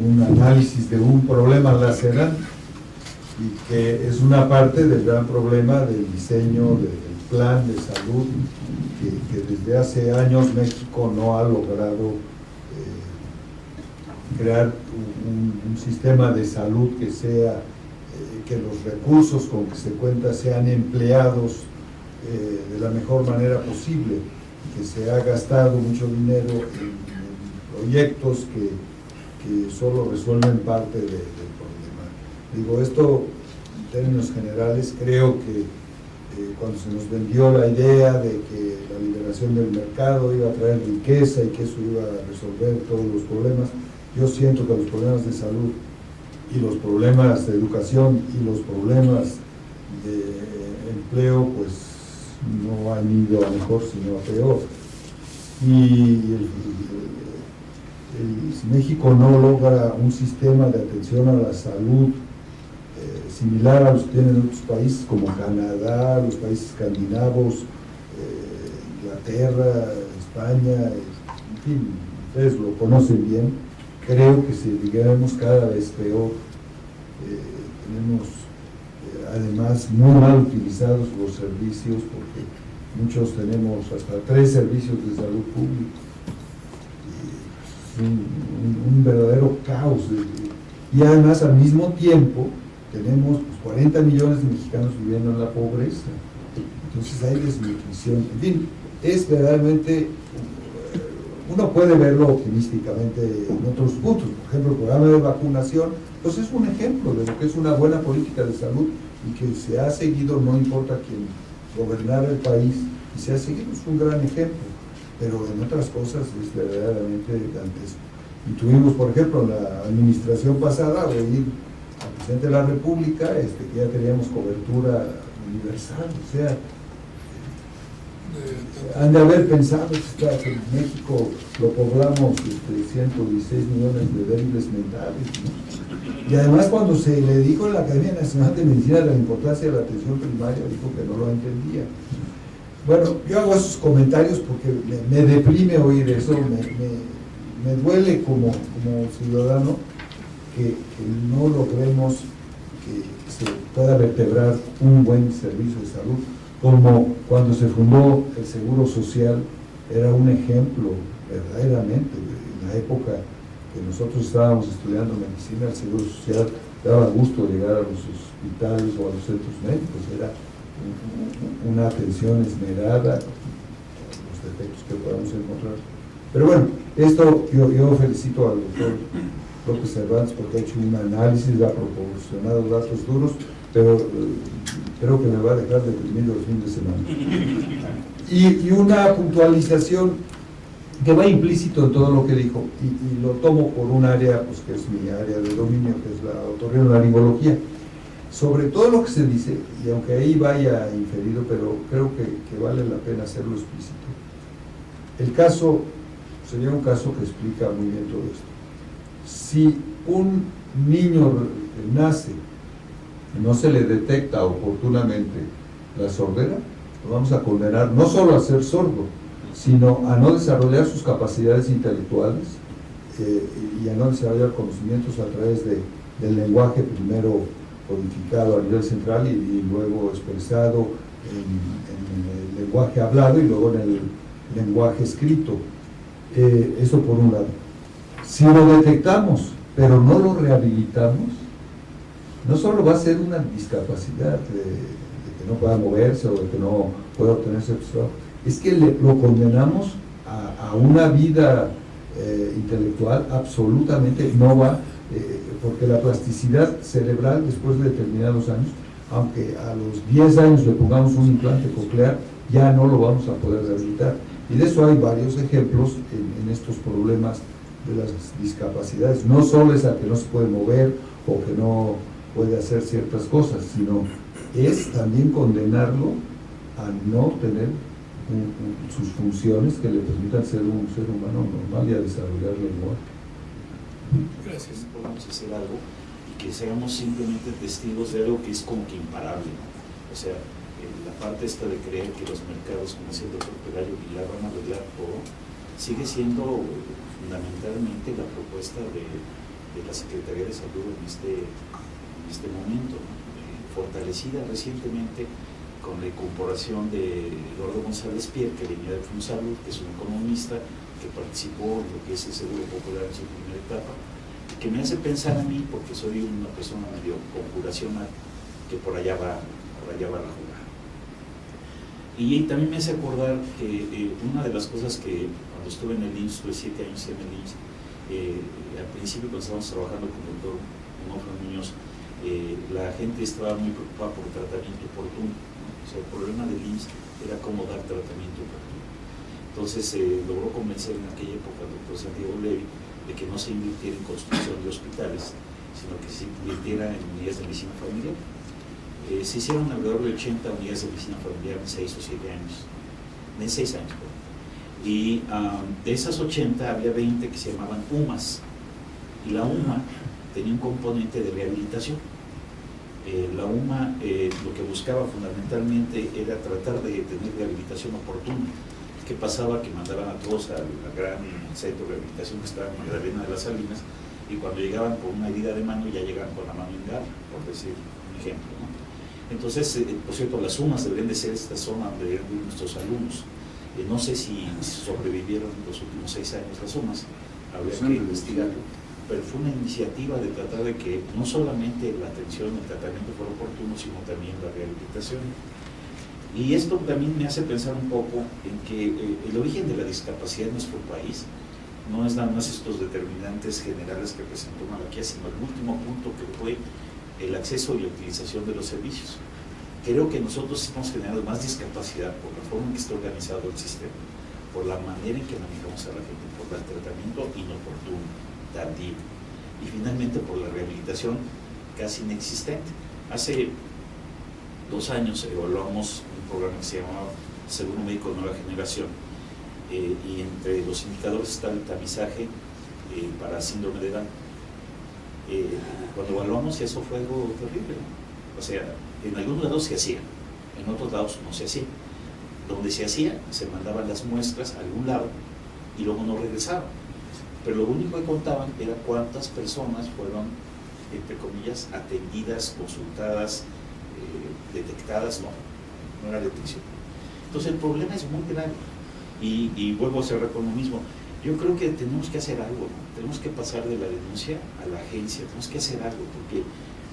un análisis de un problema lacerante y que es una parte del gran problema del diseño del plan de salud que desde hace años México no ha logrado crear un sistema de salud que sea, que los recursos con que se cuenta sean empleados de la mejor manera posible, que se ha gastado mucho dinero en proyectos que solo resuelven parte del problema. Digo, esto en términos generales creo que cuando se nos vendió la idea de que la liberación del mercado iba a traer riqueza y que eso iba a resolver todos los problemas, yo siento que los problemas de salud y los problemas de educación y los problemas de empleo pues no han ido a mejor sino a peor. Y si México no logra un sistema de atención a la salud similar a los que tienen otros países como Canadá, los países escandinavos, Inglaterra, España, en fin, ustedes lo conocen bien, creo que seguiremos cada vez peor. Tenemos además muy mal utilizados los servicios, porque muchos tenemos hasta 3 servicios de salud pública. Un verdadero caos. Y además al mismo tiempo tenemos 40 millones de mexicanos viviendo en la pobreza. Entonces hay desnutrición. En fin, es verdaderamente, uno puede verlo optimísticamente en otros puntos. Por ejemplo, el programa de vacunación, pues es un ejemplo de lo que es una buena política de salud y que se ha seguido, no importa quién gobernara el país, y se ha seguido, es un gran ejemplo, pero en otras cosas es verdaderamente dantesco. Y tuvimos, por ejemplo, en la administración pasada, oír al presidente de la República que ya teníamos cobertura universal, o sea, han de haber pensado que en México lo poblamos 116 millones de débiles mentales, ¿no? Y además cuando se le dijo en la Academia Nacional de Medicina la importancia de la atención primaria, dijo que no lo entendía. Bueno, yo hago esos comentarios porque me deprime oír eso, me duele como ciudadano que no logremos que se pueda vertebrar un buen servicio de salud, como cuando se fundó el Seguro Social, era un ejemplo verdaderamente. En la época que nosotros estábamos estudiando medicina, el Seguro Social daba gusto llegar a los hospitales o a los centros médicos, era una atención esmerada, los defectos que podamos encontrar. Pero bueno, esto yo felicito al doctor López Cervantes porque ha hecho un análisis, ha proporcionado datos duros, pero creo que me va a dejar deprimido el fin de semana. Y una puntualización que va implícito en todo lo que dijo, y lo tomo por un área pues, que es mi área de dominio, que es la otorrinolaringología. Sobre todo lo que se dice, y aunque ahí vaya inferido, pero creo que vale la pena hacerlo explícito. El caso sería un caso que explica muy bien todo esto. Si un niño nace, no se le detecta oportunamente la sordera, lo vamos a condenar no solo a ser sordo, sino a no desarrollar sus capacidades intelectuales y a no desarrollar conocimientos a través del lenguaje primero codificado a nivel central y luego expresado en el lenguaje hablado y luego en el lenguaje escrito. Eso por un lado. Si lo detectamos, pero no lo rehabilitamos, no solo va a ser una discapacidad de que no pueda moverse o de que no pueda obtener sexo, es que lo condenamos a una vida intelectual absolutamente no va, porque la plasticidad cerebral después de determinados años, aunque a los 10 años le pongamos un implante coclear, ya no lo vamos a poder rehabilitar. Y de eso hay varios ejemplos en estos problemas de las discapacidades. No solo es a que no se puede mover o que no puede hacer ciertas cosas, sino es también condenarlo a no tener sus funciones que le permitan ser un ser humano normal y a desarrollar lenguaje. Gracias. Podemos hacer algo y que seamos simplemente testigos de algo que es como que imparable, ¿no? O sea, la parte esta de creer que los mercados, como decía el doctor Pelayo Aguilar, van a arreglar todo, sigue siendo fundamentalmente la propuesta de la Secretaría de Salud en este momento, ¿no? Fortalecida recientemente con la incorporación de Eduardo González Pier, que venía de Fonsalud, que es un economista que participó en lo que es el Seguro Popular en su primera etapa, que me hace pensar a mí, porque soy una persona medio conjuracional, que por allá va la jugada. Y también me hace acordar que una de las cosas que cuando estuve en el IMSS, estuve 7 años en el IMSS, al principio cuando estábamos trabajando con el doctor Onofre Muñoz, la gente estaba muy preocupada por el tratamiento oportuno. O sea, el problema del IMSS era cómo dar tratamiento oportuno. Entonces logró convencer en aquella época al doctor Santiago Levy de que no se invirtiera en construcción de hospitales, sino que se invirtiera en unidades de medicina familiar. Se hicieron alrededor de 80 unidades de medicina familiar en 6 o 7 años, en 6 años. Y de esas 80 había 20 que se llamaban UMAS, y la UMA tenía un componente de rehabilitación. La UMA lo que buscaba fundamentalmente era tratar de tener rehabilitación oportuna. ¿Qué pasaba? Que mandaban a todos al gran centro de rehabilitación que estaba en Magdalena de las Salinas, y cuando llegaban por una herida de mano ya llegaban con la mano en garra, por decir un ejemplo, ¿no? Entonces, por cierto, las UMAs deberían de ser esta zona donde deberían vivir nuestros alumnos. No sé si sobrevivieron los últimos 6 años las UMAs, habría que investigarlo, pero fue una iniciativa de tratar de que no solamente la atención, el tratamiento fuera oportuno, sino también la rehabilitación. Y esto también me hace pensar un poco en que el origen de la discapacidad en nuestro país no es nada más estos determinantes generales que presentó Malaquía, sino el último punto, que fue el acceso y la utilización de los servicios. Creo que nosotros estamos generando más discapacidad por la forma en que está organizado el sistema, por la manera en que manejamos a la gente, por el tratamiento inoportuno, tardío, y finalmente por la rehabilitación casi inexistente. Hace 2 años evaluamos un programa que se llamaba Seguro Médico Nueva Generación, y entre los indicadores está el tamizaje para síndrome de Down. Cuando evaluamos, eso fue algo terrible, ¿no? O sea, en algunos lados se hacía, en otros lados no se hacía. Donde se hacía, se mandaban las muestras a algún lado y luego no regresaban. Pero lo único que contaban era cuántas personas fueron, entre comillas, atendidas, consultadas, detectadas. No era detección. Entonces el problema es muy grave, y vuelvo a cerrar con lo mismo. Yo creo que tenemos que hacer algo, ¿no? Tenemos que pasar de la denuncia a la agencia, tenemos que hacer algo, porque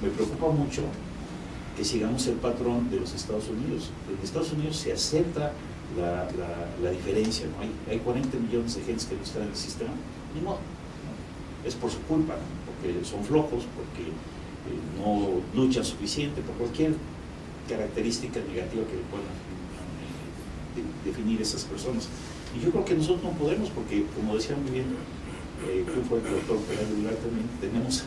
me preocupa mucho que sigamos el patrón de los Estados Unidos. En Estados Unidos se acepta la diferencia, ¿no? Hay 40 millones de gentes que no están en el sistema, ni modo, ¿no? Es por su culpa, ¿no? Porque son flojos, porque no luchan suficiente, por cualquier característica negativa que le puedan definir esas personas. Y yo creo que nosotros no podemos, porque, como decía muy bien, fue el doctor Pelayo Vilar también, tenemos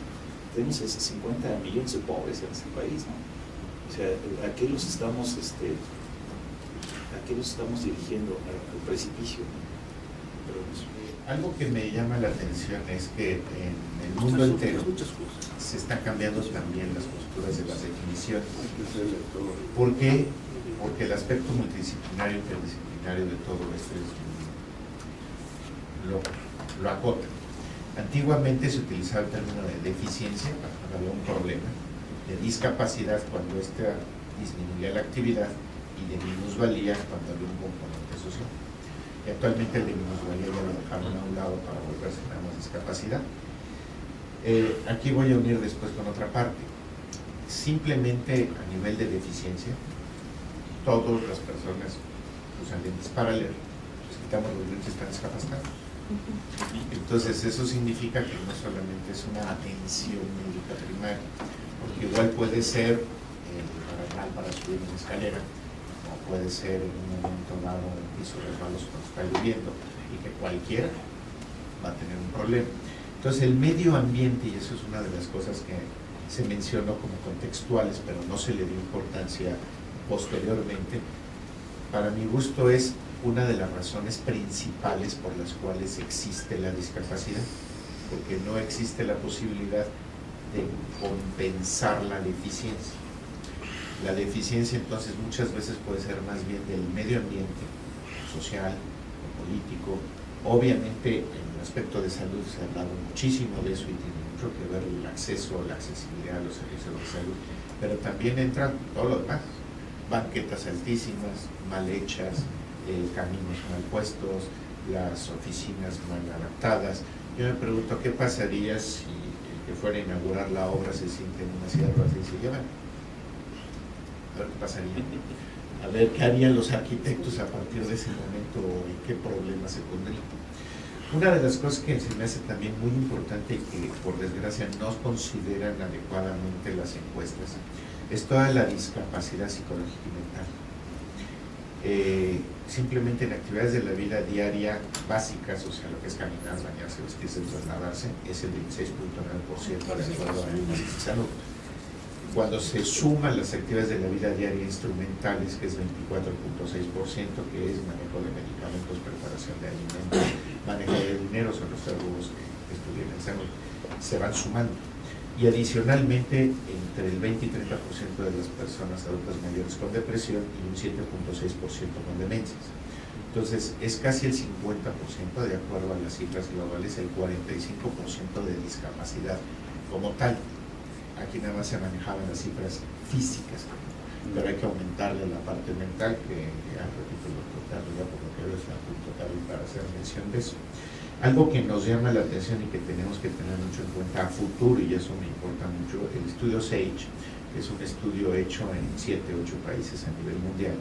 esos 50 millones de pobres en este país, ¿no? O sea, ¿a qué los estamos dirigiendo? Al precipicio, ¿no? Pero, algo que me llama la atención es que en el mundo entero se están cambiando también las posturas de las definiciones. ¿Por qué? Porque el aspecto multidisciplinario, interdisciplinario de todo esto lo acota. Antiguamente se utilizaba el término de deficiencia cuando había un problema, de discapacidad cuando ésta disminuía la actividad, y de minusvalía cuando había un componente social. Y actualmente el de minusvalía ya lo dejaron a un lado para volverse a más discapacidad. Aquí voy a unir después con otra parte. Simplemente a nivel de deficiencia, todas las personas usan lentes para leer, les quitamos los lentes, están discapacitados. Entonces eso significa que no solamente es una atención médica primaria, porque igual puede ser para subir una escalera, o puede ser en un momento dado un piso resbaloso cuando está lloviendo, y que cualquiera va a tener un problema. Entonces el medio ambiente, y eso es una de las cosas que se mencionó como contextuales, pero no se le dio importancia posteriormente, para mi gusto es una de las razones principales por las cuales existe la discapacidad, porque no existe la posibilidad de compensar la deficiencia. La deficiencia entonces muchas veces puede ser más bien del medio ambiente, social, o político, Obviamente en el aspecto de salud se ha hablado muchísimo de eso y tiene mucho que ver el acceso, la accesibilidad a los servicios de salud, pero también entran todo lo demás, banquetas altísimas, mal hechas, caminos mal puestos, las oficinas mal adaptadas. Yo me pregunto qué pasaría si el que fuera a inaugurar la obra se siente en una silla de ruedas y dice, a ver qué pasaría, a ver qué harían los arquitectos a partir de ese momento y qué problemas se pondrían. Una de las cosas que se me hace también muy importante y que por desgracia no consideran adecuadamente las encuestas es toda la discapacidad psicológica y mental. Simplemente en actividades de la vida diaria básicas, o sea, lo que es caminar, bañarse, vestirse, trasladarse, es el 26.9% de acuerdo a la salud. Cuando se suman las actividades de la vida diaria instrumentales, que es 24.6%, que es manejo de medicamentos, preparación de alimentos, manejo de dinero, son los rubros que estudié en salud, se van sumando. Y adicionalmente, entre el 20 y 30% de las personas adultas mayores con depresión y un 7.6% con demencias. Entonces, es casi el 50%, de acuerdo a las cifras globales, el 45% de discapacidad como tal. Aquí nada más se manejaban las cifras físicas, pero hay que aumentarle la parte mental, que ya repito, el doctor Carlos ya por lo que veo es la punto tal para hacer mención de eso. Algo que nos llama la atención y que tenemos que tener mucho en cuenta a futuro, y eso me importa mucho, el estudio SAGE, que es un estudio hecho en 7 u 8 países a nivel mundial.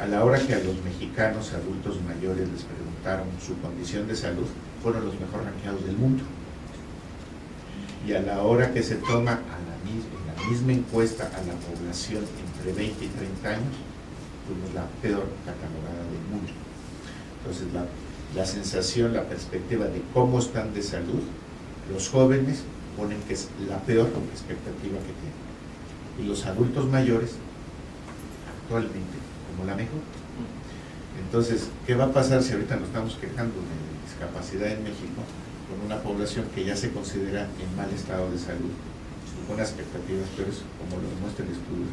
A la hora que a los mexicanos adultos mayores les preguntaron su condición de salud, fueron los mejor rankeados del mundo. Y a la hora que se toma en la misma encuesta a la población entre 20 y 30 años, fuimos la peor catalogada del mundo. Entonces la sensación, la perspectiva de cómo están de salud, los jóvenes ponen que es la peor expectativa que tienen. Y los adultos mayores, actualmente, como la mejor. Entonces, ¿qué va a pasar si ahorita nos estamos quejando de discapacidad en México con una población que ya se considera en mal estado de salud, con expectativas peores, como lo demuestra el estudio?